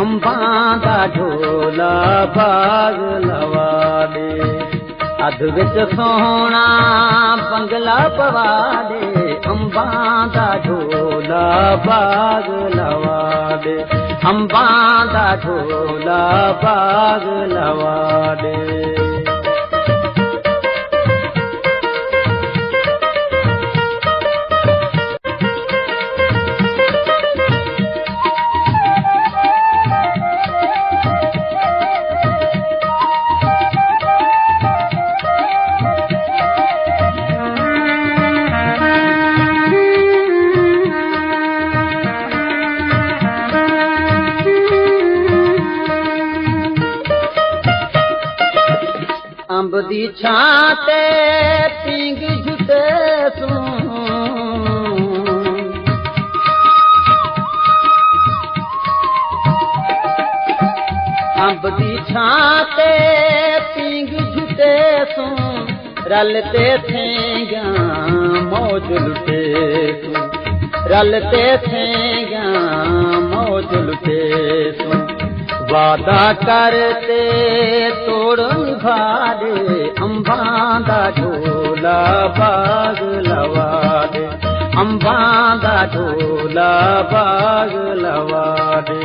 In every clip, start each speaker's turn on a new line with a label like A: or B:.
A: अंबां दा झोला बाग लवा दे। अध विच सोहना बंगला पवा दे, अंबां दा झोला बाग लवा दे, अंबां दा झोला बाग लवा दे। अंब दी छां ते पींग झुटे सूं, अंब दी छां ते पींग झुटे सूं, रलते थेंगा मौज लुटे सूं, रलते थेंगा मौज लुटे सूं। वादा करते तोड़ निभा दे, अंबां दा झोला बाग लवा दे, अंबां दा झोला बाग लवा दे।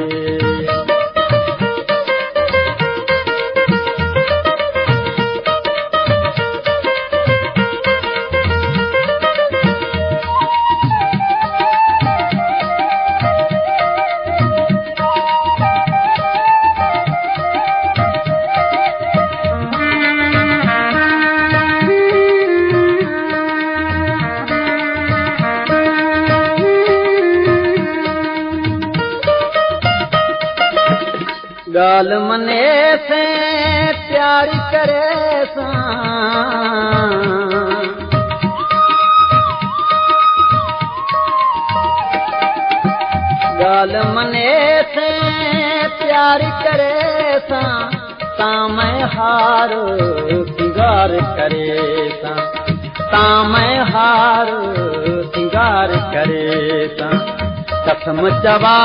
A: गाल मने से प्यार करे सां, गाल मने से प्यार करे सां, तां मैं हार सिंगार करे सां, तां मैं हार सिंगार करे सां। कसम चवा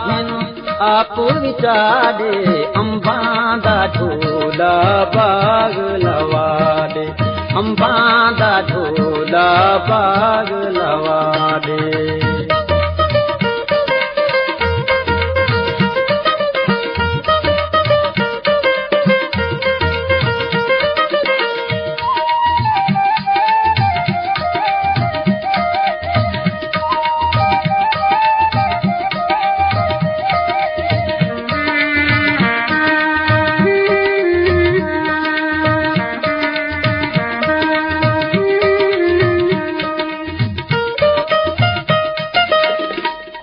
A: घिन आप विचारे, अंबां दा झोला बाग लवा दे, अंबां दा झोला बाग लवा दे।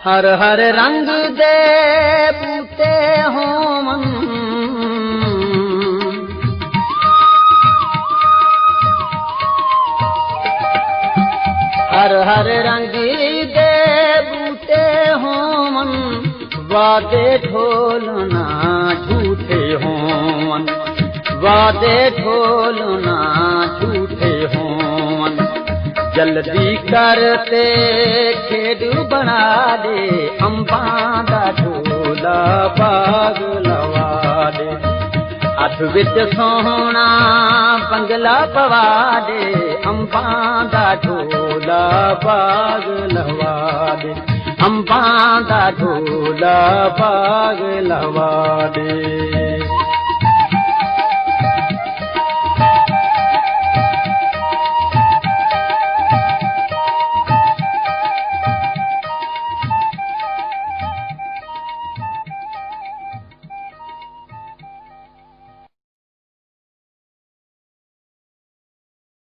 A: हर हर रंग दे बूटे होवन, हर हर रंग दे बूटे होवन, वादे ढोलना झूठे होवन, वादे ढोलना झूठे होवन। जल्दी करते खेड बना दे, अंबां दा झोला बाग लवा दे। अध विच सोहना बंगला पवा दे, अंबां दा झोला बाग लवा दे, अंबां दा झोला बाग लवा दे।